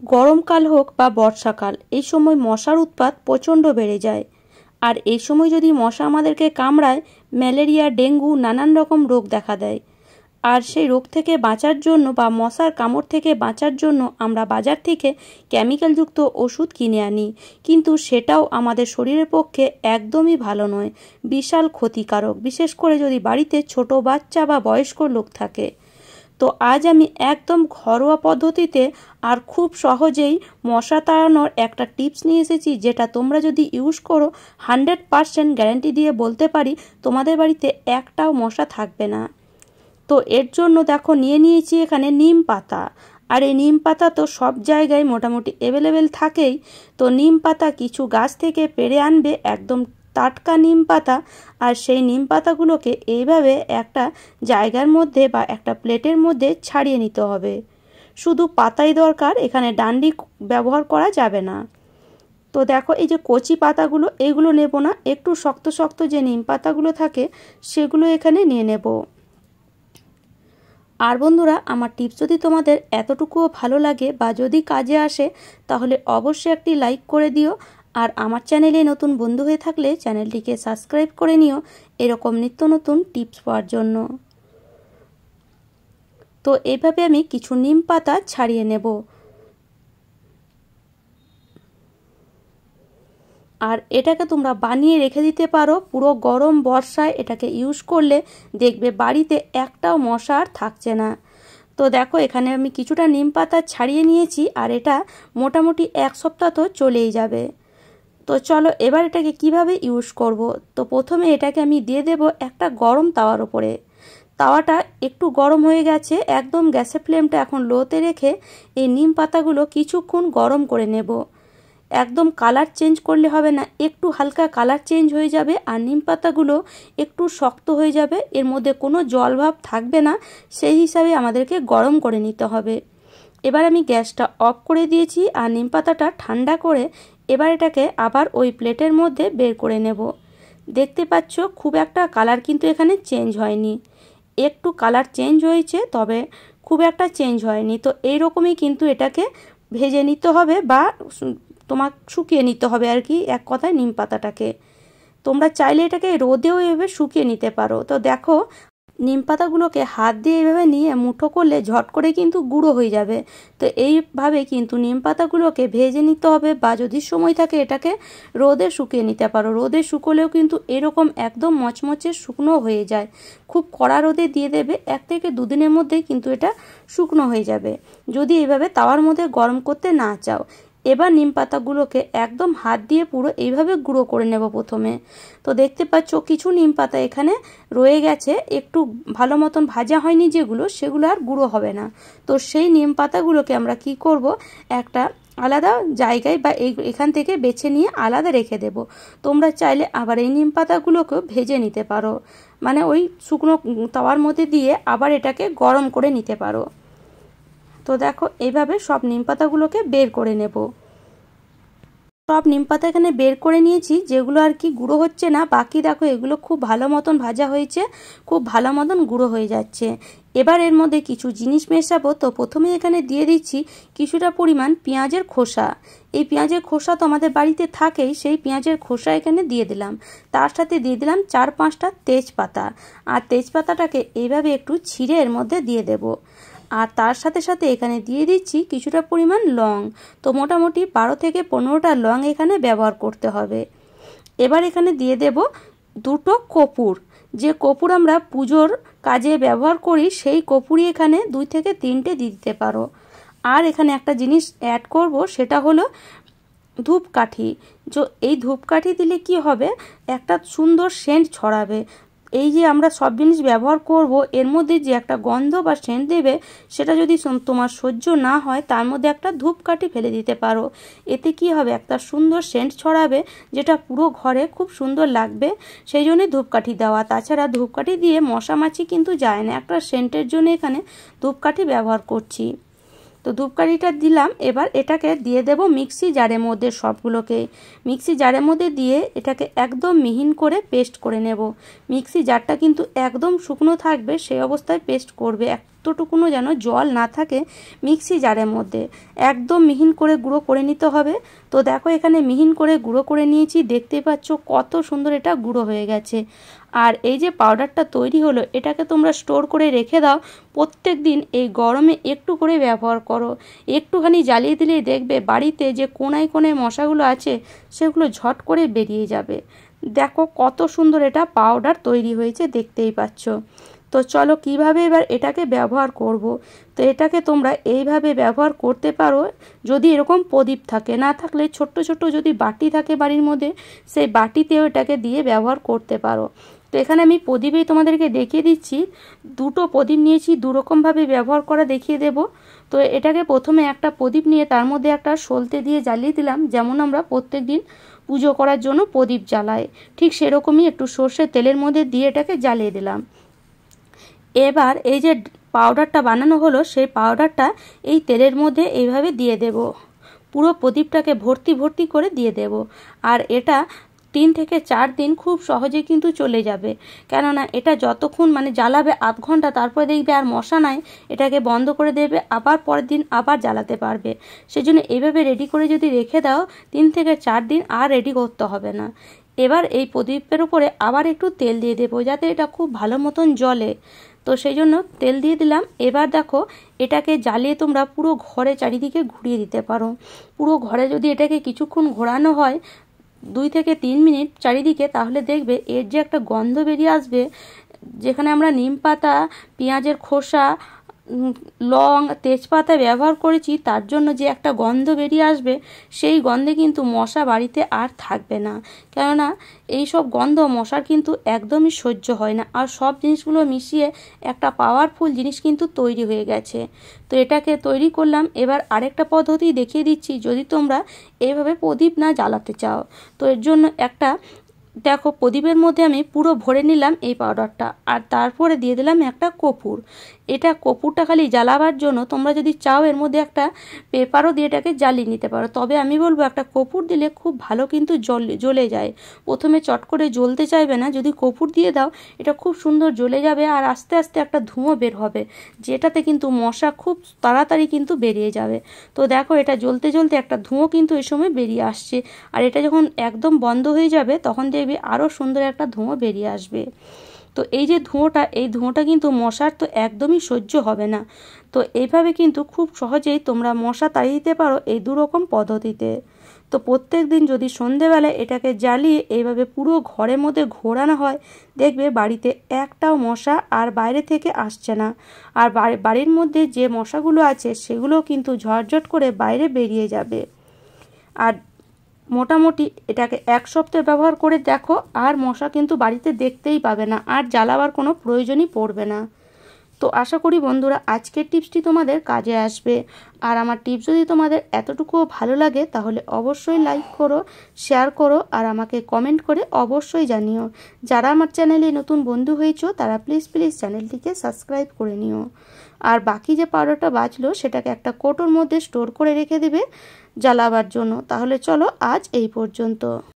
গরমকাল হোক বা বর্ষাকাল, এই সময় মশার উৎপাত প্রচণ্ড বেড়ে যায়। আর এই সময় যদি মশা আমাদেরকে কামড়ায়, ম্যালেরিয়া, ডেঙ্গু নানান রকম রোগ দেখা দেয়। আর সেই রোগ থেকে বাঁচার জন্য বা মশার কামড় থেকে বাঁচার জন্য আমরা বাজার থেকে কেমিক্যালযুক্ত ওষুধ কিনে আনি, কিন্তু সেটাও আমাদের শরীরের পক্ষে একদমই ভালো নয়, বিশাল ক্ষতিকারক, বিশেষ করে যদি বাড়িতে ছোট বাচ্চা বা বয়স্ক লোক থাকে। তো আজ আমি একদম ঘরোয়া পদ্ধতিতে আর খুব সহজেই মশা তাড়ানোর একটা টিপস নিয়ে এসেছি, যেটা তোমরা যদি ইউজ করো 100% গ্যারান্টি দিয়ে বলতে পারি তোমাদের বাড়িতে একটাও মশা থাকবে না। তো এর জন্য দেখো নিয়ে নিয়েছি এখানে নিম পাতা। আর এই নিম পাতা তো সব জায়গায় মোটামুটি অ্যাভেলেবেল থাকেই। তো নিম পাতা কিছু গাছ থেকে পেড়ে আনবে, একদম টাটকা নিম পাতা। আর সেই নিম পাতাগুলোকে এইভাবে একটা জায়গার মধ্যে বা একটা প্লেটের মধ্যে ছাড়িয়ে নিতে হবে। শুধু পাতাই দরকার, এখানে ডান্ডি ব্যবহার করা যাবে না। তো দেখো এই যে কচি পাতাগুলো, এইগুলো নেব না, একটু শক্ত শক্ত যে নিম পাতাগুলো থাকে সেগুলো এখানে নিয়ে নেব। আর বন্ধুরা, আমার টিপস যদি তোমাদের এতটুকুও ভালো লাগে বা যদি কাজে আসে, তাহলে অবশ্যই একটি লাইক করে দিও। আর আমার চ্যানেলে নতুন বন্ধু হয়ে থাকলে চ্যানেলটিকে সাবস্ক্রাইব করে নিও এরকম নিত্য নতুন টিপস পাওয়ার জন্য। তো এইভাবে আমি কিছু নিম পাতা ছাড়িয়ে নেব। আর এটাকে তোমরা বানিয়ে রেখে দিতে পারো, পুরো গরম বর্ষায় এটাকে ইউজ করলে দেখবে বাড়িতে একটাও মশা আর থাকছে না। তো দেখো এখানে আমি কিছুটা নিম পাতা ছাড়িয়ে নিয়েছি, আর এটা মোটামুটি 1 সপ্তাহ তো চলেই যাবে। তো চলো এবার এটাকে কিভাবে ইউজ করব। তো প্রথমে এটাকে আমি দিয়ে দেব একটা গরম তাওয়ার উপরে। তাওয়াটা একটু গরম হয়ে গেছে, একদম গ্যাসের ফ্লেমটা এখন লোতে রেখে এই নিম পাতাগুলো কিছুক্ষণ গরম করে নেব। একদম কালার চেঞ্জ করলে হবে না, একটু হালকা কালার চেঞ্জ হয়ে যাবে আর নিম পাতাগুলো একটু শক্ত হয়ে যাবে, এর মধ্যে কোনো জলভাব থাকবে না, সেই হিসাবে আমাদেরকে গরম করে নিতে হবে। এবার আমি গ্যাসটা অফ করে দিয়েছি আর নিম পাতাটা ঠান্ডা করে এবার এটাকে আবার ওই প্লেটের মধ্যে বের করে নেব। দেখতে পাচ্ছ খুব একটা কালার কিন্তু এখানে চেঞ্জ হয়নি, একটু কালার চেঞ্জ হয়েছে, তবে খুব একটা চেঞ্জ হয়নি। তো এইরকমই কিন্তু এটাকে ভেজে নিতে হবে বা তোমার শুকিয়ে নিতে হবে আর কি, এক কথায় নিম পাতাটাকে। তোমরা চাইলে এটাকে রোদেও এভাবে শুকিয়ে নিতে পারো। তো দেখো নিম পাতাগুলোকে হাত দিয়ে এভাবে নিয়ে মুঠো করলে ঝট করে কিন্তু গুঁড়ো হয়ে যাবে। তো এইভাবে কিন্তু নিম পাতাগুলোকে ভেজে নিতে হবে, বা যদি সময় থাকে এটাকে রোদে শুকিয়ে নিতে পারো। রোদে শুকোলেও কিন্তু এরকম একদম মচমচে শুকনো হয়ে যায়। খুব কড়া রোদে দিয়ে দেবে, 1 থেকে 2 দিনের মধ্যেই কিন্তু এটা শুকনো হয়ে যাবে, যদি এইভাবে তাওয়ার মধ্যে গরম করতে না চাও। এবার নিম পাতাগুলোকে একদম হাত দিয়ে পুরো এইভাবে গুঁড়ো করে নেব প্রথমে। তো দেখতে পাচ্ছ কিছু নিম পাতা এখানে রয়ে গেছে, একটু ভালো মতন ভাজা হয়নি যেগুলো, সেগুলো আর গুঁড়ো হবে না। তো সেই নিম পাতাগুলোকে আমরা কি করব, একটা আলাদা জায়গায় বা এখান থেকে বেছে নিয়ে আলাদা রেখে দেব। তোমরা চাইলে আবার এই নিম পাতাগুলোকেও ভেজে নিতে পারো, মানে ওই শুকনো তাওয়ার মধ্যে দিয়ে আবার এটাকে গরম করে নিতে পারো। তো দেখো এইভাবে সব নিম পাতাগুলোকে বের করে নেব। সব নিম পাতা এখানে বের করে নিয়েছি, যেগুলো আর কি গুঁড়ো হচ্ছে না, বাকি দেখো এগুলো খুব ভালো মতন ভাজা হয়েছে, খুব ভালো মতন গুঁড়ো হয়ে যাচ্ছে। এবার এর মধ্যে কিছু জিনিস মেশাবো। তো প্রথমে এখানে দিয়ে দিচ্ছি কিছুটা পরিমাণ পেঁয়াজের খোসা। এই পেঁয়াজের খোসা তো আমাদের বাড়িতে থাকেই, সেই পেঁয়াজের খোসা এখানে দিয়ে দিলাম। তার সাথে দিয়ে দিলাম 4-5টা তেজপাতা। আর তেজপাতাটাকে এইভাবে একটু ছিঁড়ে এর মধ্যে দিয়ে দেব। আর তার সাথে সাথে এখানে দিয়ে দিচ্ছি কিছুটা পরিমাণ লং। তো মোটামুটি 12 থেকে 15টা লং এখানে ব্যবহার করতে হবে। এবার এখানে দিয়ে দেব 2টো কর্পূর। যে কর্পূর আমরা পুজোর কাজে ব্যবহার করি, সেই কর্পূরই এখানে 2 থেকে 3টে দিতে পারো। আর এখানে একটা জিনিস অ্যাড করব, সেটা হলো ধূপকাঠি। এই ধূপকাঠি দিলে কি হবে, একটা সুন্দর সেন্ট ছড়াবে। এই যে আমরা সব জিনিস ব্যবহার করব, এর মধ্যে যে একটা গন্ধ বা সেন্ট দেবে, সেটা যদি তোমার সহ্য না হয়, তার মধ্যে একটা ধূপকাঠি ফেলে দিতে পারো। এতে কি হবে, একটা সুন্দর সেন্ট ছড়াবে, যেটা পুরো ঘরে খুব সুন্দর লাগবে। সেই জন্যই ধূপকাঠি দেওয়া। তাছাড়া ধূপকাঠি দিয়ে মশা মাছি কিন্তু যায় না, একটা সেন্টের জন্য এখানে ধূপকাঠি ব্যবহার করছি। তো ধূপকাঠিটা দিলাম। এবার এটাকে দিয়ে দেব মিক্সি জারের মধ্যে, সবগুলোকে মিক্সি জারের মধ্যে দিয়ে এটাকে একদম মিহিন করে পেস্ট করে নেব। মিক্সি জারটা কিন্তু একদম শুকনো থাকবে, সেই অবস্থায় পেস্ট করবে। একটুকুনো যেন জল না থাকে মিক্সি জারের মধ্যে, একদম মিহিন করে গুঁড়ো করে নিতে হবে। তো দেখো এখানে মিহিন করে গুঁড়ো করে নিয়েছি, দেখতেই পাচ্ছ কত সুন্দর এটা গুঁড়ো হয়ে গেছে। আর এই যে পাউডারটা তৈরি হলো, এটাকে তোমরা স্টোর করে রেখে দাও, প্রত্যেক দিন এই গরমে একটু করে ব্যবহার করো। একটুখানি জ্বালিয়ে দিলেই দেখবে বাড়িতে যে কোনায় কোনায় মশাগুলো আছে সেগুলো ঝট করে বেরিয়ে যাবে। দেখো কত সুন্দর এটা পাউডার তৈরি হয়েছে, দেখতেই পাচ্ছ। তো চলো কিভাবে এবার এটাকে ব্যবহার করব। তো এটাকে তোমরা এইভাবে ব্যবহার করতে পারো, যদি এরকম প্রদীপ থাকে, না থাকলে ছোট্ট ছোট্ট যদি বাটি থাকে বাড়ির মধ্যে, সেই বাটিতেও এটাকে দিয়ে ব্যবহার করতে পারো। তো এখানে আমি প্রদীপেই তোমাদেরকে দেখিয়ে দিচ্ছি, দুটো প্রদীপ নিয়েছি, দুরকমভাবে ব্যবহার করা দেখিয়ে দেব। তো এটাকে প্রথমে একটা প্রদীপ নিয়ে তার মধ্যে একটা সলতে দিয়ে জ্বালিয়ে দিলাম, যেমন আমরা প্রত্যেক দিন পুজো করার জন্য প্রদীপ জ্বালাই, ঠিক সেরকমই একটু সর্ষের তেলের মধ্যে দিয়ে এটাকে জ্বালিয়ে দিলাম। এবার এই যে পাউডারটা বানানো হলো, সেই পাউডারটা এই তেলের মধ্যে এইভাবে দিয়ে দেব, পুরো প্রদীপটাকে ভর্তি ভর্তি করে দিয়ে দেব। আর এটা 3 থেকে 4 দিন খুব সহজে কিন্তু চলে যাবে, কেননা এটা যতক্ষণ মানে জ্বালাবে আধ ঘন্টা, তারপরে দেখবে আর মশা নাই, এটাকে বন্ধ করে দেবে, আবার পরের দিন আবার জ্বালাতে পারবে। সেজন্য এইভাবে রেডি করে যদি রেখে দাও 3 থেকে 4 দিন আর রেডি করতে হবে না। এবার এই প্রদীপের উপরে আবার একটু তেল দিয়ে দেবো, যাতে এটা খুব ভালো মতন জ্বলে। তো সেই জন্য তেল দিয়ে দিলাম। এবার দেখো এটাকে জ্বালিয়ে তোমরা পুরো ঘরে চারিদিকে ঘুরিয়ে দিতে পারো। পুরো ঘরে যদি এটাকে কিছুক্ষণ ঘোরানো হয় 2 থেকে 3 মিনিট চারিদিকে, তাহলে দেখবে এর যে একটা গন্ধ বেরিয়ে আসবে, যেখানে আমরা নিম পাতা, পেঁয়াজের খোসা, লং, তেজপাতা ব্যবহার করেছি, তার জন্য যে একটা গন্ধ বেরিয়ে আসবে, সেই গন্ধে কিন্তু মশা বাড়িতে আর থাকবে না। কেননা এই সব গন্ধ মশার কিন্তু একদমই সহ্য হয় না। আর সব জিনিসগুলো মিশিয়ে একটা পাওয়ারফুল জিনিস কিন্তু তৈরি হয়ে গেছে। তো এটাকে তৈরি করলাম। এবার আরেকটা পদ্ধতি দেখিয়ে দিচ্ছি, যদি তোমরা এইভাবে প্রদীপ না জ্বালাতে চাও। তো এর জন্য একটা দেখো প্রদীপের মধ্যে আমি পুরো ভরে নিলাম এই পাউডারটা, আর তারপরে দিয়ে দিলাম একটা কর্পূর। এটা কর্পূরটা খালি জ্বালাবার জন্য, তোমরা যদি চাও এর মধ্যে একটা পেপারও দিয়ে এটাকে জ্বালিয়ে নিতে পারো, তবে আমি বলবো একটা কর্পূর দিলে খুব ভালো কিন্তু জ্বলে যায়। প্রথমে চট করে জ্বলতে চাইবে না, যদি কর্পূর দিয়ে দাও এটা খুব সুন্দর জ্বলে যাবে, আর আস্তে আস্তে একটা ধোঁয়া বের হবে, যেটাতে কিন্তু মশা খুব তাড়াতাড়ি কিন্তু বেরিয়ে যাবে। তো দেখো এটা জ্বলতে জ্বলতে একটা ধোঁয়া কিন্তু এই সময় বেরিয়ে আসছে, আর এটা যখন একদম বন্ধ হয়ে যাবে তখন দেখবি আরও সুন্দর একটা ধোঁয়া বেরিয়ে আসবে। তো এই যে ধোঁয়াটা, এই ধোঁয়াটা কিন্তু মশার তো একদমই সহ্য হবে না। তো এইভাবে কিন্তু খুব সহজেই তোমরা মশা তাড়িয়ে দিতে পারো এই দুরকম পদ্ধতিতে। তো প্রত্যেক দিন যদি সন্ধেবেলায় এটাকে জ্বালিয়ে এইভাবে পুরো ঘরের মধ্যে ঘোরানো হয়, দেখবে বাড়িতে একটাও মশা আর বাইরে থেকে আসছে না। আর বাড়ির মধ্যে যে মশাগুলো আছে সেগুলো কিন্তু ঝটঝট করে বাইরে বেরিয়ে যাবে। আর মোটামুটি এটাকে 1 সপ্তাহ ব্যবহার করে দেখো, আর মশা কিন্তু বাড়িতে দেখতেই পাবে না, আর জ্বালাবার কোনো প্রয়োজনই পড়বে না। তো আশা করি বন্ধুরা আজকের টিপসটি তোমাদের কাজে আসবে। আর আমার টিপস যদি তোমাদের এতটুকুও ভালো লাগে, তাহলে অবশ্যই লাইক করো, শেয়ার করো, আর আমাকে কমেন্ট করে অবশ্যই জানিও। যারা আমার চ্যানেলে নতুন বন্ধু হয়েছো তারা প্লিজ চ্যানেলটিকে সাবস্ক্রাইব করে নিও। আর বাকি যে পাউডারটা বাঁচলো সেটাকে একটা কৌটোর মধ্যে স্টোর করে রেখে দেবে জ্বালাবার জন্য। তাহলে চলো আজ এই পর্যন্ত।